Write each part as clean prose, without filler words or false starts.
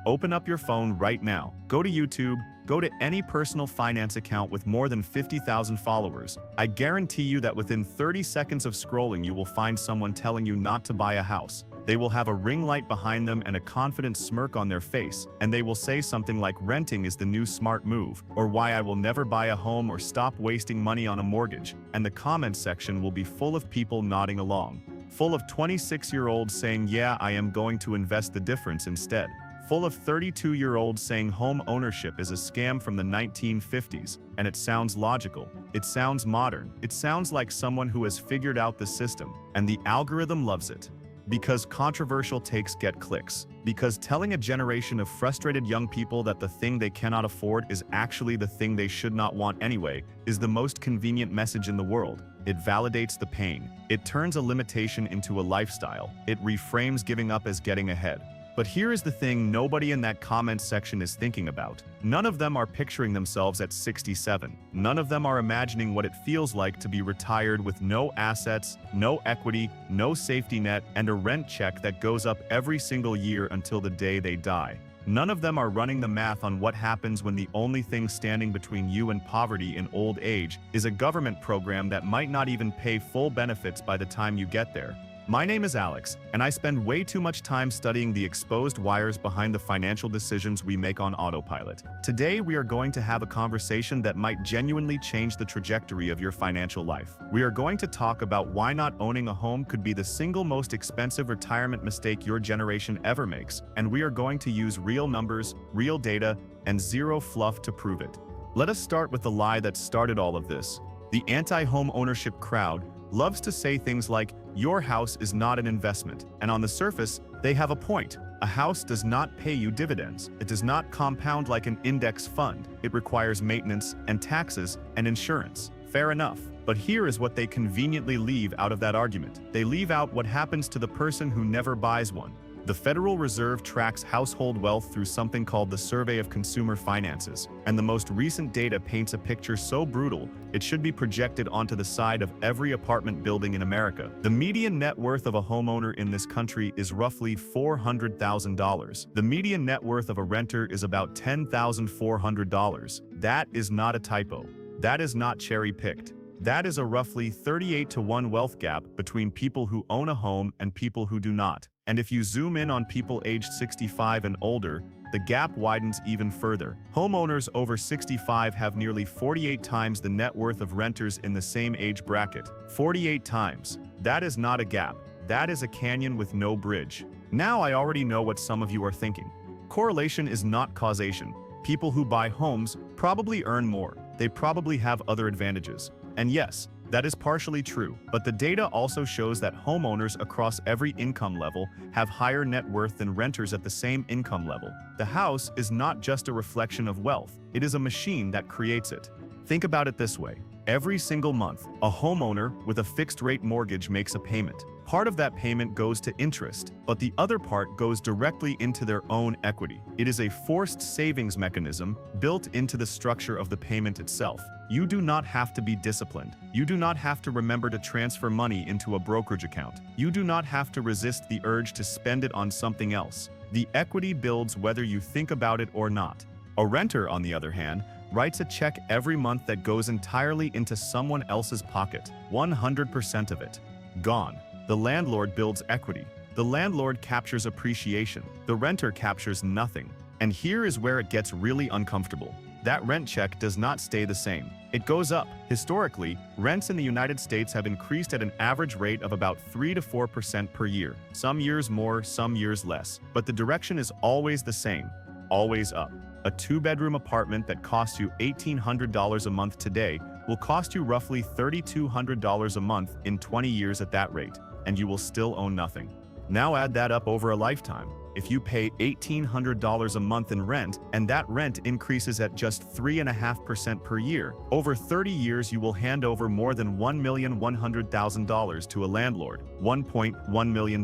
Open up your phone right now. Go to YouTube, go to any personal finance account with more than 50,000 followers. I guarantee you that within 30 seconds of scrolling you will find someone telling you not to buy a house. They will have a ring light behind them and a confident smirk on their face, and they will say something like renting is the new smart move, or why I will never buy a home or stop wasting money on a mortgage, and the comment section will be full of people nodding along. Full of 26-year-olds saying yeah, I am going to invest the difference instead. Full of 32-year-olds saying home ownership is a scam from the 1950s, and it sounds logical. It sounds modern. It sounds like someone who has figured out the system, and the algorithm loves it. Because controversial takes get clicks. Because telling a generation of frustrated young people that the thing they cannot afford is actually the thing they should not want anyway is the most convenient message in the world. It validates the pain. It turns a limitation into a lifestyle. It reframes giving up as getting ahead. But here is the thing nobody in that comment section is thinking about. None of them are picturing themselves at 67. None of them are imagining what it feels like to be retired with no assets, no equity, no safety net, and a rent check that goes up every single year until the day they die. None of them are running the math on what happens when the only thing standing between you and poverty in old age is a government program that might not even pay full benefits by the time you get there. My name is Alex, and I spend way too much time studying the exposed wires behind the financial decisions we make on autopilot. Today, we are going to have a conversation that might genuinely change the trajectory of your financial life. We are going to talk about why not owning a home could be the single most expensive retirement mistake your generation ever makes, and we are going to use real numbers, real data, and zero fluff to prove it. Let us start with the lie that started all of this. The anti-home ownership crowd loves to say things like, your house is not an investment, and on the surface, they have a point. A house does not pay you dividends. It does not compound like an index fund. It requires maintenance and taxes and insurance. Fair enough. But here is what they conveniently leave out of that argument. They leave out what happens to the person who never buys one. The Federal Reserve tracks household wealth through something called the Survey of Consumer Finances, and the most recent data paints a picture so brutal, it should be projected onto the side of every apartment building in America. The median net worth of a homeowner in this country is roughly $400,000. The median net worth of a renter is about $10,400. That is not a typo. That is not cherry-picked. That is a roughly 38-to-1 wealth gap between people who own a home and people who do not. And if you zoom in on people aged 65 and older, the gap widens even further. Homeowners over 65 have nearly 48 times the net worth of renters in the same age bracket. 48 times. That is not a gap. That is a canyon with no bridge. Now I already know what some of you are thinking. Correlation is not causation. People who buy homes probably earn more. They probably have other advantages. And yes, that is partially true, but the data also shows that homeowners across every income level have higher net worth than renters at the same income level. The house is not just a reflection of wealth, it is a machine that creates it. Think about it this way. Every single month, a homeowner with a fixed-rate mortgage makes a payment. Part of that payment goes to interest, but the other part goes directly into their own equity. It is a forced savings mechanism built into the structure of the payment itself. You do not have to be disciplined. You do not have to remember to transfer money into a brokerage account. You do not have to resist the urge to spend it on something else. The equity builds whether you think about it or not. A renter, on the other hand, writes a check every month that goes entirely into someone else's pocket. 100% of it. Gone. The landlord builds equity. The landlord captures appreciation. The renter captures nothing. And here is where it gets really uncomfortable. That rent check does not stay the same. It goes up. Historically, rents in the United States have increased at an average rate of about 3 to 4% per year. Some years more, some years less. But the direction is always the same. Always up. A two-bedroom apartment that costs you $1,800 a month today will cost you roughly $3,200 a month in 20 years at that rate, and you will still own nothing. Now add that up over a lifetime. If you pay $1,800 a month in rent, and that rent increases at just 3.5% per year, over 30 years you will hand over more than $1,100,000 to a landlord. $1.1 million.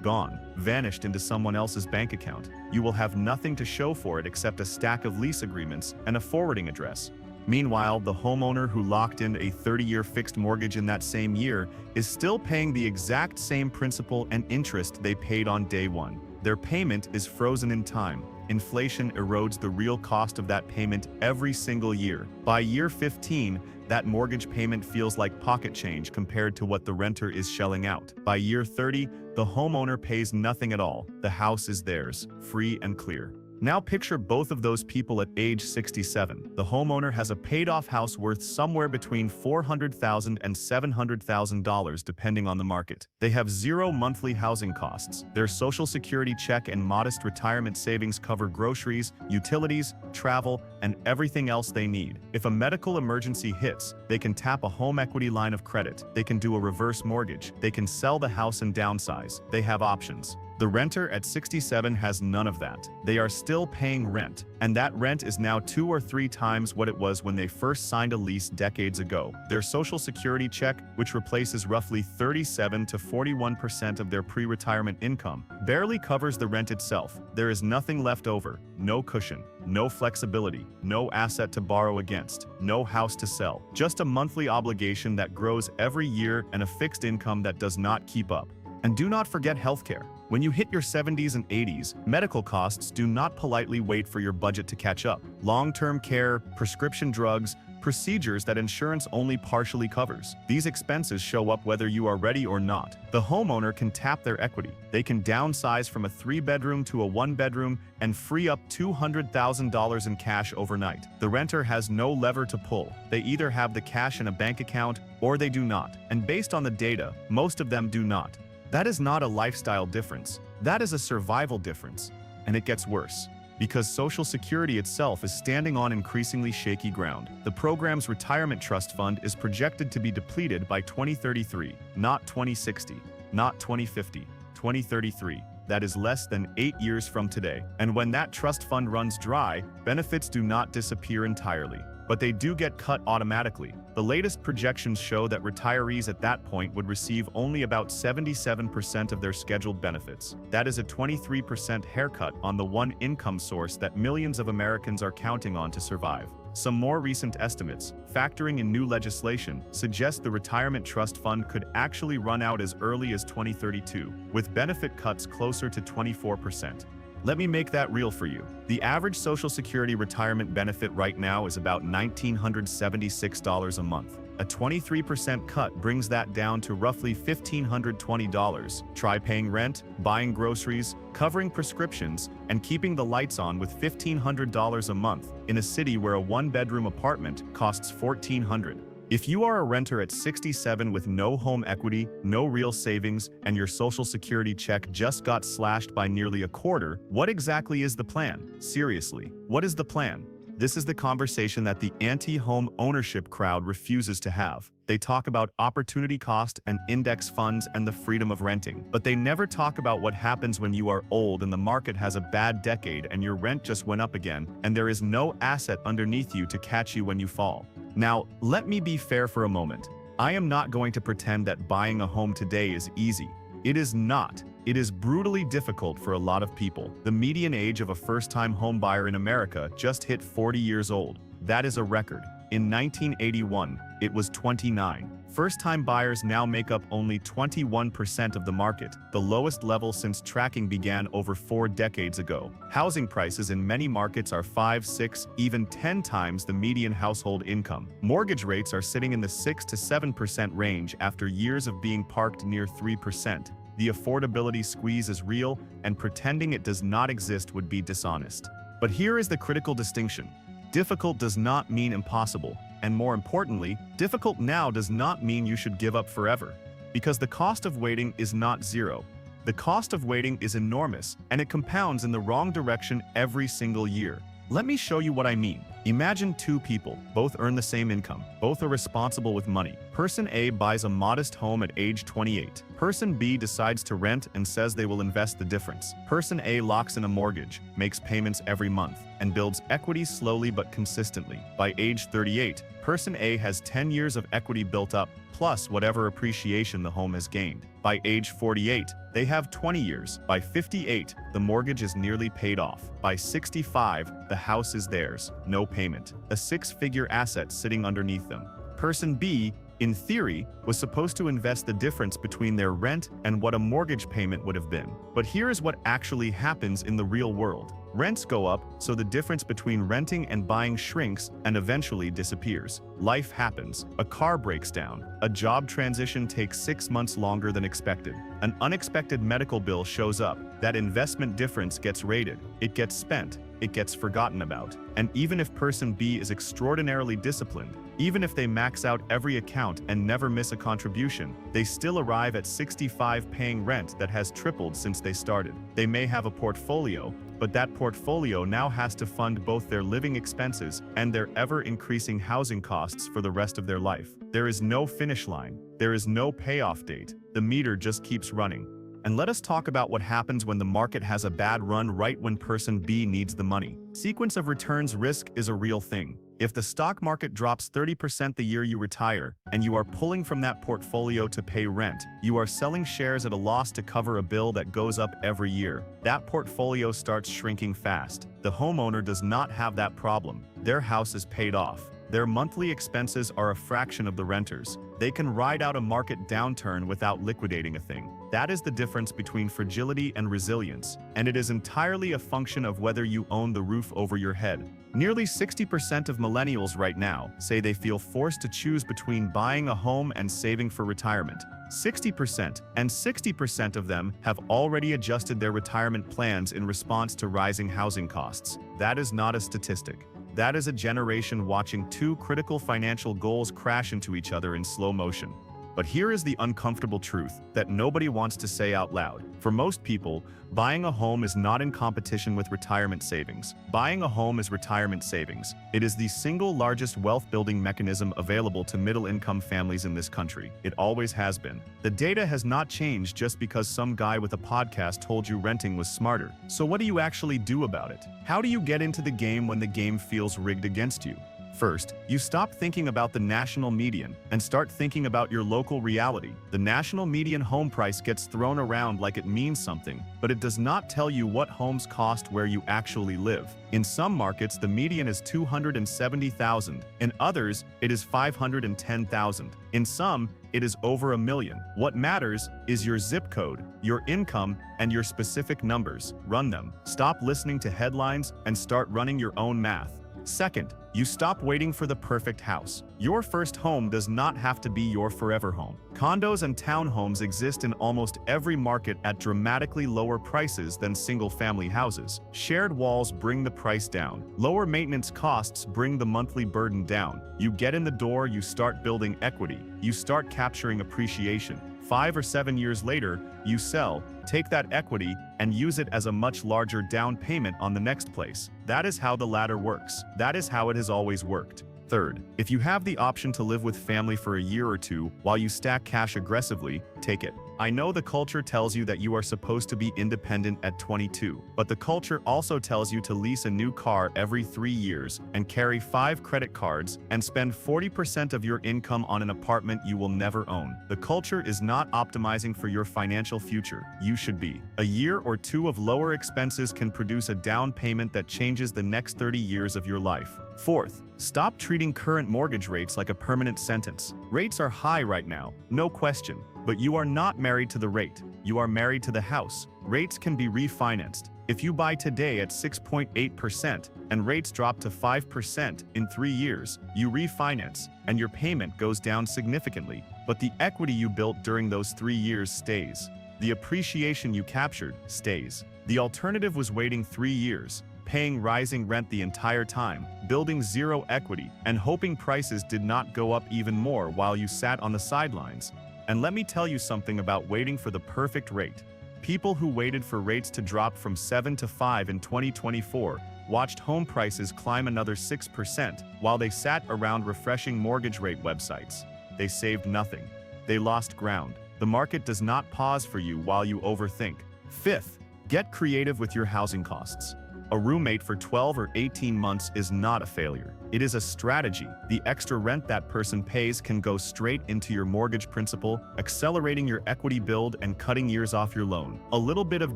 Gone. Vanished into someone else's bank account. You will have nothing to show for it except a stack of lease agreements and a forwarding address. Meanwhile, the homeowner who locked in a 30-year fixed mortgage in that same year is still paying the exact same principal and interest they paid on day one. Their payment is frozen in time. Inflation erodes the real cost of that payment every single year. By year 15, that mortgage payment feels like pocket change compared to what the renter is shelling out. By year 30, the homeowner pays nothing at all. The house is theirs, free and clear. Now picture both of those people at age 67. The homeowner has a paid-off house worth somewhere between $400,000 and $700,000 depending on the market. They have zero monthly housing costs. Their Social Security check and modest retirement savings cover groceries, utilities, travel, and everything else they need. If a medical emergency hits, they can tap a home equity line of credit. They can do a reverse mortgage. They can sell the house and downsize. They have options. The renter at 67 has none of that. They are still paying rent, and that rent is now 2 or 3 times what it was when they first signed a lease decades ago. Their Social Security check, which replaces roughly 37 to 41% of their pre-retirement income, barely covers the rent itself. There is nothing left over, no cushion, no flexibility, no asset to borrow against, no house to sell, just a monthly obligation that grows every year and a fixed income that does not keep up. And do not forget healthcare. When you hit your 70s and 80s, medical costs do not politely wait for your budget to catch up. Long-term care, prescription drugs, procedures that insurance only partially covers. These expenses show up whether you are ready or not. The homeowner can tap their equity. They can downsize from a 3-bedroom to a 1-bedroom and free up $200,000 in cash overnight. The renter has no lever to pull. They either have the cash in a bank account or they do not. And based on the data, most of them do not. That is not a lifestyle difference. That is a survival difference. And it gets worse. Because Social Security itself is standing on increasingly shaky ground. The program's retirement trust fund is projected to be depleted by 2033, not 2060, not 2050, 2033. That is less than 8 years from today. And when that trust fund runs dry, benefits do not disappear entirely, but they do get cut automatically. The latest projections show that retirees at that point would receive only about 77% of their scheduled benefits. That is a 23% haircut on the one income source that millions of Americans are counting on to survive. Some more recent estimates, factoring in new legislation, suggest the retirement trust fund could actually run out as early as 2032, with benefit cuts closer to 24%. Let me make that real for you. The average Social Security retirement benefit right now is about $1,976 a month. A 23% cut brings that down to roughly $1,520. Try paying rent, buying groceries, covering prescriptions, and keeping the lights on with $1,500 a month in a city where a 1-bedroom apartment costs $1,400. If you are a renter at 67 with no home equity, no real savings, and your Social Security check just got slashed by nearly a quarter, what exactly is the plan? Seriously, what is the plan? This is the conversation that the anti-home ownership crowd refuses to have. They talk about opportunity cost and index funds and the freedom of renting, but they never talk about what happens when you are old and the market has a bad decade and your rent just went up again, and there is no asset underneath you to catch you when you fall. Now, let me be fair for a moment. I am not going to pretend that buying a home today is easy. It is not. It is brutally difficult for a lot of people. The median age of a first-time home buyer in America just hit 40 years old. That is a record. In 1981, it was 29. First-time buyers now make up only 21% of the market, the lowest level since tracking began over 4 decades ago. Housing prices in many markets are 5, 6, even 10 times the median household income. Mortgage rates are sitting in the 6 to 7% range after years of being parked near 3%. The affordability squeeze is real, and pretending it does not exist would be dishonest. But here is the critical distinction. Difficult does not mean impossible. And more importantly, difficult now does not mean you should give up forever. Because the cost of waiting is not zero. The cost of waiting is enormous, and it compounds in the wrong direction every single year. Let me show you what I mean. Imagine 2 people, both earn the same income, both are responsible with money. Person A buys a modest home at age 28. Person B decides to rent and says they will invest the difference. Person A locks in a mortgage, makes payments every month, and builds equity slowly but consistently. By age 38, Person A has 10 years of equity built up, plus whatever appreciation the home has gained. By age 48, they have 20 years. By 58, the mortgage is nearly paid off. By 65, the house is theirs, no payment. A 6-figure asset sitting underneath them. Person B in theory, was supposed to invest the difference between their rent and what a mortgage payment would have been. But here is what actually happens in the real world. Rents go up, so the difference between renting and buying shrinks and eventually disappears. Life happens. A car breaks down. A job transition takes 6 months longer than expected. An unexpected medical bill shows up. That investment difference gets rated. It gets spent. It gets forgotten about. And even if person B is extraordinarily disciplined, even if they max out every account and never miss a contribution, they still arrive at 65 paying rent that has tripled since they started. They may have a portfolio, but that portfolio now has to fund both their living expenses and their ever-increasing housing costs for the rest of their life. There is no finish line. There is no payoff date. The meter just keeps running. And let us talk about what happens when the market has a bad run right when person B needs the money. Sequence of returns risk is a real thing. If the stock market drops 30% the year you retire, and you are pulling from that portfolio to pay rent, you are selling shares at a loss to cover a bill that goes up every year. That portfolio starts shrinking fast. The homeowner does not have that problem. Their house is paid off. Their monthly expenses are a fraction of the renters. They can ride out a market downturn without liquidating a thing. That is the difference between fragility and resilience, and it is entirely a function of whether you own the roof over your head. Nearly 60% of millennials right now say they feel forced to choose between buying a home and saving for retirement. 60% and 60% of them have already adjusted their retirement plans in response to rising housing costs. That is not a statistic. That is a generation watching two critical financial goals crash into each other in slow motion. But here is the uncomfortable truth that nobody wants to say out loud. For most people, buying a home is not in competition with retirement savings. Buying a home is retirement savings. It is the single largest wealth-building mechanism available to middle-income families in this country. It always has been. The data has not changed just because some guy with a podcast told you renting was smarter. So what do you actually do about it? How do you get into the game when the game feels rigged against you? First, you stop thinking about the national median and start thinking about your local reality. The national median home price gets thrown around like it means something, but it does not tell you what homes cost where you actually live. In some markets, the median is $270,000. In others, it is $510,000. In some, it is over $1 million. What matters is your zip code, your income, and your specific numbers. Run them. Stop listening to headlines and start running your own math. Second, you stop waiting for the perfect house. Your first home does not have to be your forever home. Condos and townhomes exist in almost every market at dramatically lower prices than single-family houses. Shared walls bring the price down. Lower maintenance costs bring the monthly burden down. You get in the door, you start building equity. You start capturing appreciation. 5 or 7 years later, you sell, take that equity, and use it as a much larger down payment on the next place. That is how the ladder works. That is how it has always worked. Third, if you have the option to live with family for a year or two while you stack cash aggressively, take it. I know the culture tells you that you are supposed to be independent at 22, but the culture also tells you to lease a new car every 3 years and carry 5 credit cards and spend 40% of your income on an apartment you will never own. The culture is not optimizing for your financial future. You should be. A year or two of lower expenses can produce a down payment that changes the next 30 years of your life. Fourth, stop treating current mortgage rates like a permanent sentence. Rates are high right now, no question. But you are not married to the rate. You are married to the house. Rates can be refinanced. If you buy today at 6.8% and rates drop to 5% in 3 years, you refinance and your payment goes down significantly. But the equity you built during those 3 years stays. The appreciation you captured stays. The alternative was waiting 3 years, paying rising rent the entire time, building zero equity, and hoping prices did not go up even more while you sat on the sidelines. And let me tell you something about waiting for the perfect rate. People who waited for rates to drop from 7 to 5 in 2024 watched home prices climb another 6% while they sat around refreshing mortgage rate websites. They saved nothing. They lost ground. The market does not pause for you while you overthink. Fifth, get creative with your housing costs. A roommate for 12 or 18 months is not a failure. It is a strategy. The extra rent that person pays can go straight into your mortgage principal, accelerating your equity build and cutting years off your loan. A little bit of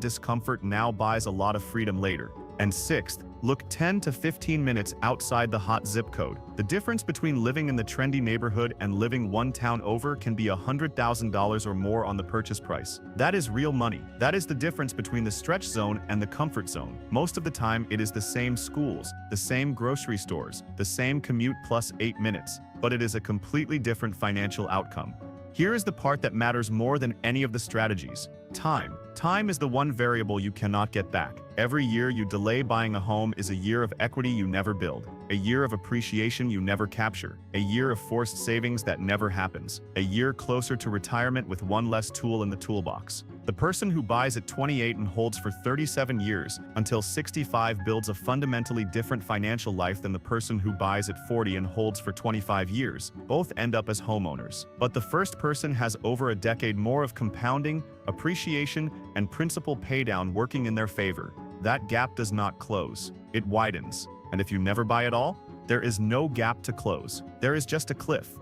discomfort now buys a lot of freedom later. And sixth, Look 10 to 15 minutes outside the hot zip code. The difference between living in the trendy neighborhood and living one town over can be $100,000 or more on the purchase price. That is real money. That is the difference between the stretch zone and the comfort zone. Most of the time, it is the same schools, the same grocery stores, the same commute plus 8 minutes, but it is a completely different financial outcome. Here is the part that matters more than any of the strategies. Time. Time is the one variable you cannot get back. Every year you delay buying a home is a year of equity you never build, a year of appreciation you never capture, a year of forced savings that never happens, a year closer to retirement with one less tool in the toolbox. The person who buys at 28 and holds for 37 years until 65 builds a fundamentally different financial life than the person who buys at 40 and holds for 25 years. Both end up as homeowners. But the first person has over a decade more of compounding, appreciation, and principal paydown working in their favor. That gap does not close. It widens. And if you never buy at all, there is no gap to close. There is just a cliff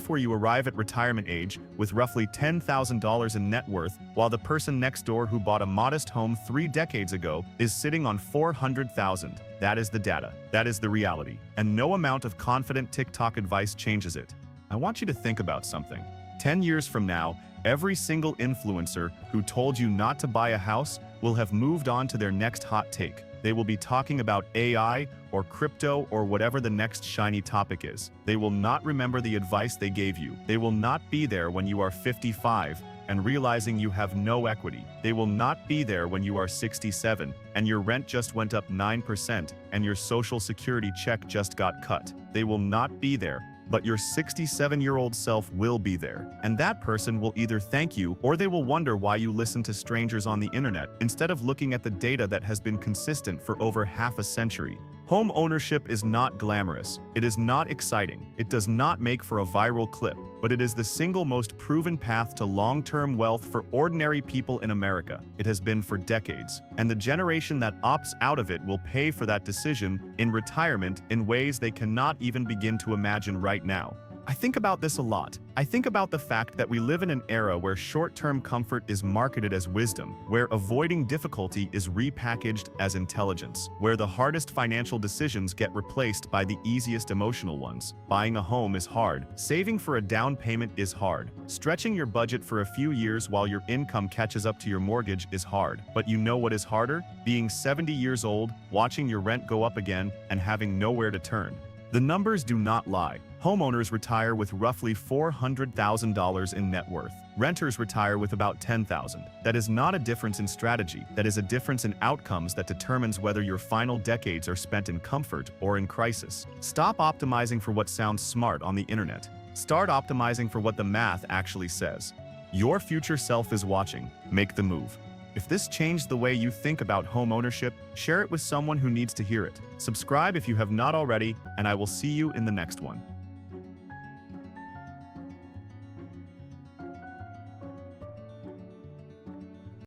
where you arrive at retirement age with roughly $10,000 in net worth, while the person next door who bought a modest home 3 decades ago is sitting on $400,000. That is the data. That is the reality. And no amount of confident TikTok advice changes it. I want you to think about something. 10 years from now, every single influencer who told you not to buy a house will have moved on to their next hot take. They will be talking about AI or crypto or whatever the next shiny topic is. They will not remember the advice they gave you. They will not be there when you are 55 and realizing you have no equity. They will not be there when you are 67 and your rent just went up 9% and your social security check just got cut. They will not be there, but your 67-year-old self will be there. And that person will either thank you or they will wonder why you listen to strangers on the internet instead of looking at the data that has been consistent for over half a century. Home ownership is not glamorous. It is not exciting. It does not make for a viral clip, but it is the single most proven path to long-term wealth for ordinary people in America. It has been for decades, and the generation that opts out of it will pay for that decision in retirement in ways they cannot even begin to imagine right now. I think about this a lot. I think about the fact that we live in an era where short-term comfort is marketed as wisdom, where avoiding difficulty is repackaged as intelligence, where the hardest financial decisions get replaced by the easiest emotional ones. Buying a home is hard. Saving for a down payment is hard. Stretching your budget for a few years while your income catches up to your mortgage is hard. But you know what is harder? Being 70 years old, watching your rent go up again, and having nowhere to turn. The numbers do not lie. Homeowners retire with roughly $400,000 in net worth. Renters retire with about $10,000. That is not a difference in strategy. That is a difference in outcomes that determines whether your final decades are spent in comfort or in crisis. Stop optimizing for what sounds smart on the internet. Start optimizing for what the math actually says. Your future self is watching. Make the move. If this changed the way you think about home ownership, share it with someone who needs to hear it. Subscribe if you have not already, and I will see you in the next one.